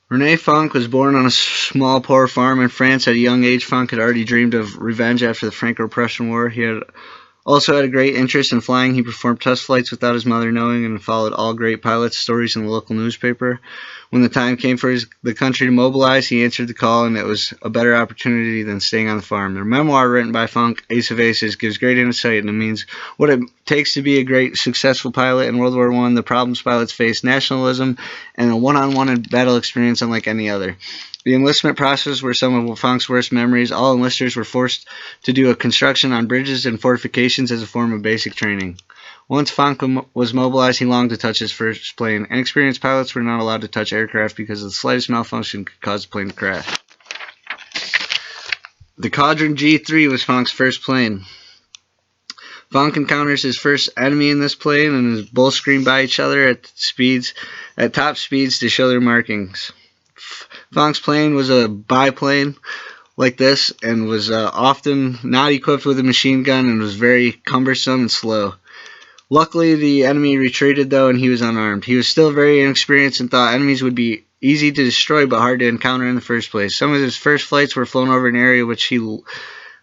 Rene Fonck was born on a small, poor farm in France at a young age. Fonck had already dreamed of revenge after the Franco-Prussian War. He had also had a great interest in flying. He performed test flights without his mother knowing and followed all great pilots' stories in the local newspaper. When the time came for the country to mobilize, he answered the call, and it was a better opportunity than staying on the farm. The memoir written by Fonck, Ace of Aces, gives great insight into means what it takes to be a great, successful pilot in World War I, the problems pilots faced, nationalism, and a one-on-one battle experience unlike any other. The enlistment process were some of Fonck's worst memories. All enlisters were forced to do a construction on bridges and fortifications as a form of basic training. Once Fonck was mobilized, he longed to touch his first plane. Inexperienced pilots were not allowed to touch aircraft because the slightest malfunction could cause the plane to crash. The Caudron G3 was Fonck's first plane. Fonck encounters his first enemy in this plane and is both screamed by each other at top speeds to show their markings. Fonck's plane was a biplane like this and was often not equipped with a machine gun and was very cumbersome and slow. Luckily, the enemy retreated, though, and he was unarmed. He was still very inexperienced and thought enemies would be easy to destroy but hard to encounter in the first place. Some of his first flights were flown over an area which he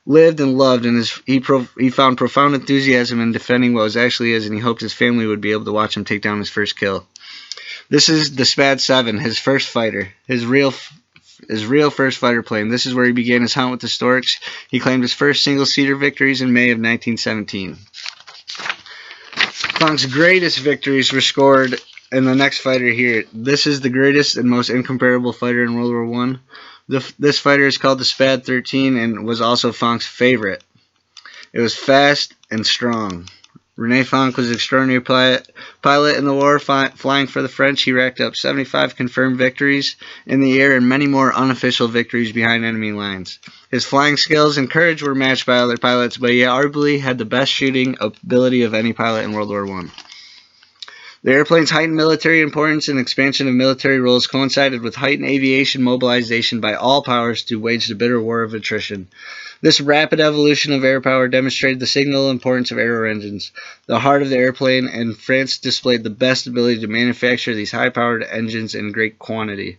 lived and loved, and he found profound enthusiasm in defending what was actually his, and he hoped his family would be able to watch him take down his first kill. This is the SPAD 7, his first fighter, his real first fighter plane. This is where he began his hunt with the Storks. He claimed his first single-seater victories in May of 1917. Fonck's greatest victories were scored in the next fighter here. This is the greatest and most incomparable fighter in World War I. This fighter is called the SPAD 13 and was also Fonck's favorite. It was fast and strong. Rene Fonck was an extraordinary pilot in the war, flying for the French. He racked up 75 confirmed victories in the air and many more unofficial victories behind enemy lines. His flying skills and courage were matched by other pilots, but he arguably had the best shooting ability of any pilot in World War I. The airplane's heightened military importance and expansion of military roles coincided with heightened aviation mobilization by all powers to wage the bitter war of attrition. This rapid evolution of air power demonstrated the signal importance of aero engines, the heart of the airplane, and France displayed the best ability to manufacture these high-powered engines in great quantity.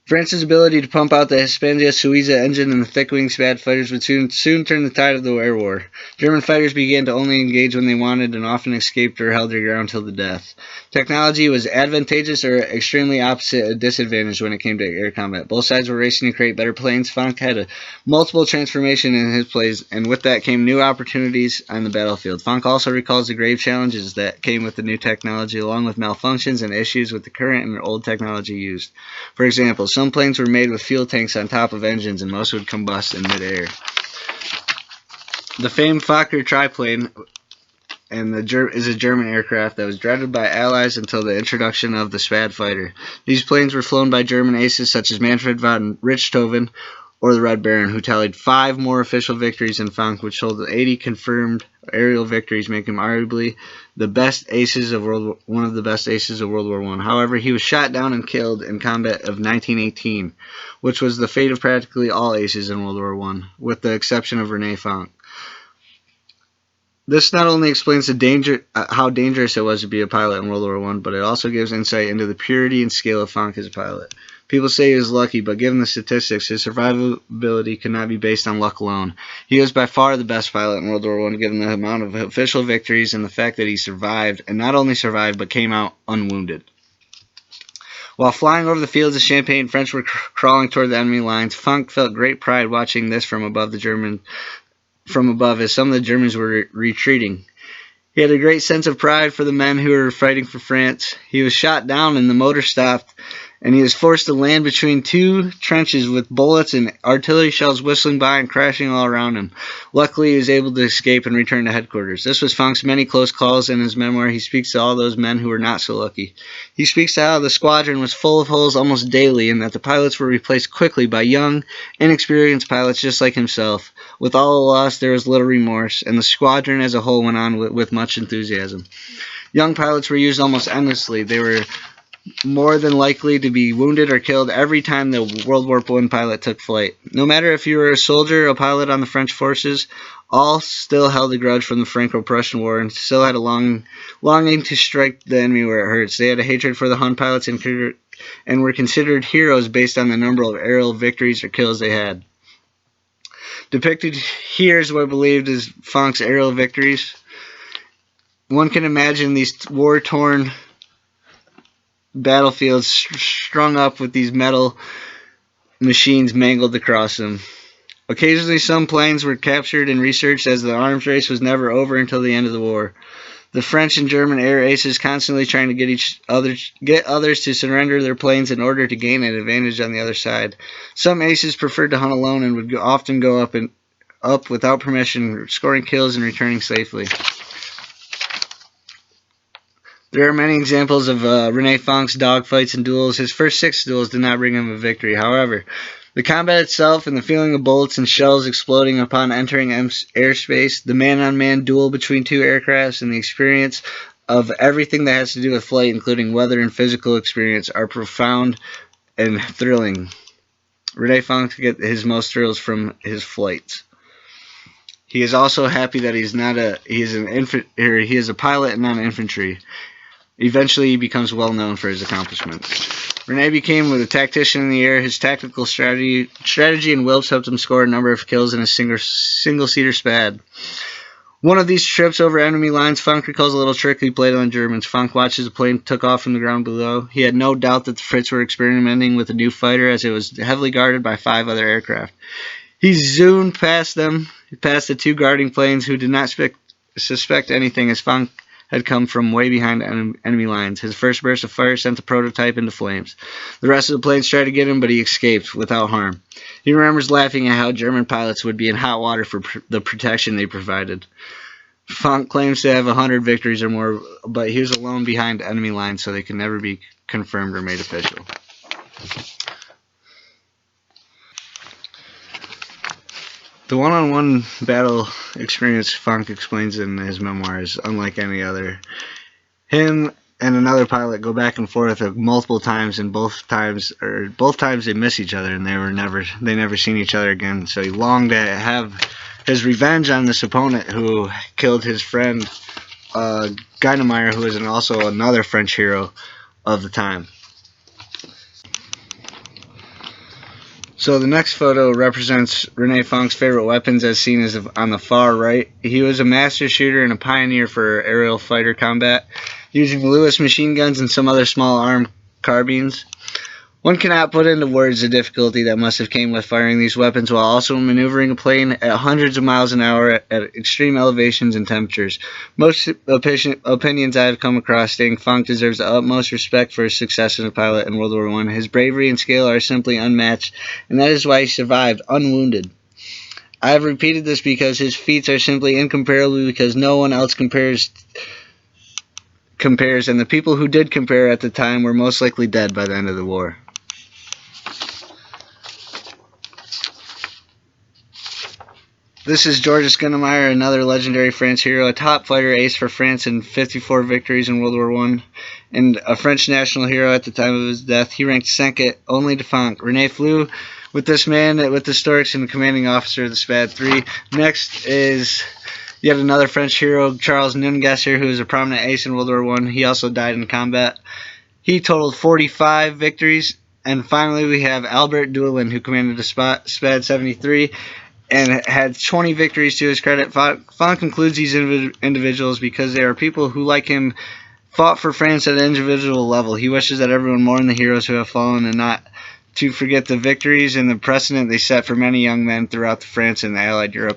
France's ability to pump out the Hispaniola-Suiza engine and the thick-wing SPAD fighters would soon turn the tide of the air war. German fighters began to only engage when they wanted and often escaped or held their ground till the death. Technology was advantageous or extremely opposite a disadvantage when it came to air combat. Both sides were racing to create better planes. Fonck had a multiple transformation in his plays, and with that came new opportunities on the battlefield. Fonck also recalls the grave challenges that came with the new technology, along with malfunctions and issues with the current and old technology used. For example, some planes were made with fuel tanks on top of engines, and most would combust in midair. The famed Fokker triplane is a German aircraft that was dreaded by Allies until the introduction of the SPAD fighter. These planes were flown by German aces such as Manfred von Richthofen or the Red Baron, who tallied 5 more official victories than Fonck, which totaled 80 confirmed aerial victories, making him arguably one of the best aces of World War I. However, he was shot down and killed in combat of 1918, which was the fate of practically all aces in World War I, with the exception of Rene Fonck. This not only explains how dangerous it was to be a pilot in World War I, but it also gives insight into the purity and skill of Fonck as a pilot. People say he was lucky, but given the statistics, his survivability could not be based on luck alone. He was by far the best pilot in World War I, given the amount of official victories and the fact that he survived, and not only survived, but came out unwounded. While flying over the fields of Champagne, French were crawling toward the enemy lines. Fonck felt great pride watching this from above as some of the Germans were retreating. He had a great sense of pride for the men who were fighting for France. He was shot down and the motor stopped, and he was forced to land between 2 trenches with bullets and artillery shells whistling by and crashing all around him. Luckily, he was able to escape and return to headquarters. This was Fonck's many close calls. In his memoir, he speaks to all those men who were not so lucky. He speaks to how the squadron was full of holes almost daily and that the pilots were replaced quickly by young, inexperienced pilots just like himself. With all the loss, there was little remorse, and the squadron as a whole went on with much enthusiasm. Young pilots were used almost endlessly. They were more than likely to be wounded or killed every time the World War I pilot took flight. No matter if you were a soldier or a pilot on the French forces, all still held a grudge from the Franco-Prussian War and still had a longing to strike the enemy where it hurts. They had a hatred for the Hun pilots and were considered heroes based on the number of aerial victories or kills they had. Depicted here is what believed as Fonck's aerial victories. One can imagine these war-torn battlefields strung up with these metal machines mangled across them. Occasionally some planes were captured and researched, as the arms race was never over until the end of the war. The French and German air aces constantly trying to get others to surrender their planes in order to gain an advantage on the other side. Some aces preferred to hunt alone and would often go up without permission, scoring kills and returning safely. There are many examples of Rene Fonck's dogfights and duels. His first 6 duels did not bring him a victory. However, the combat itself and the feeling of bullets and shells exploding upon entering airspace, the man-on-man duel between 2 aircrafts, and the experience of everything that has to do with flight, including weather and physical experience, are profound and thrilling. Rene Fonck gets his most thrills from his flights. He is also happy that he is a pilot and not an infantry. Eventually, he becomes well known for his accomplishments. Rene became a tactician in the air. His tactical strategy and whips helped him score a number of kills in a single-seater SPAD. One of these trips over enemy lines, Fonck recalls a little trick he played on the Germans. Fonck watched as the plane took off from the ground below. He had no doubt that the Fritz were experimenting with a new fighter, as it was heavily guarded by 5 other aircraft. He zoomed past them, past the 2 guarding planes, who did not suspect anything, as Fonck had come from way behind enemy lines. His first burst of fire sent the prototype into flames. The rest of the planes tried to get him, but he escaped without harm. He remembers laughing at how German pilots would be in hot water for the protection they provided. Fonck claims to have 100 victories or more, but he was alone behind enemy lines, so they could never be confirmed or made official. The one-on-one battle experience Fonck explains in his memoir is unlike any other. Him and another pilot go back and forth multiple times, and both times they miss each other, and they never seen each other again. So he longed to have his revenge on this opponent who killed his friend Guynemeyer, who is also another French hero of the time. So the next photo represents Rene Fonck's favorite weapons, as seen as on the far right. He was a master shooter and a pioneer for aerial fighter combat, using Lewis machine guns and some other small arm carbines. One cannot put into words the difficulty that must have came with firing these weapons while also maneuvering a plane at hundreds of miles an hour at extreme elevations and temperatures. Most opinions I have come across stating Fonck deserves the utmost respect for his success as a pilot in World War I. His bravery and skill are simply unmatched, and that is why he survived unwounded. I have repeated this because his feats are simply incomparable, because no one else compares, and the people who did compare at the time were most likely dead by the end of the war. This is Georges Guynemeyer, another legendary French hero, a top fighter ace for France in 54 victories in World War I, and a French national hero at the time of his death. He ranked second only to Fonck. Rene flew with this man with the Storks and the commanding officer of the SPAD 3. Next is yet another French hero, Charles Nungesser, who is a prominent ace in World War I. He also died in combat. He totaled 45 victories. And finally, we have Albert Duelin, who commanded the SPAD 73 and had 20 victories to his credit. Fonck includes these individuals because they are people who, like him, fought for France at an individual level. He wishes that everyone mourn the heroes who have fallen and not to forget the victories and the precedent they set for many young men throughout France and the Allied Europe.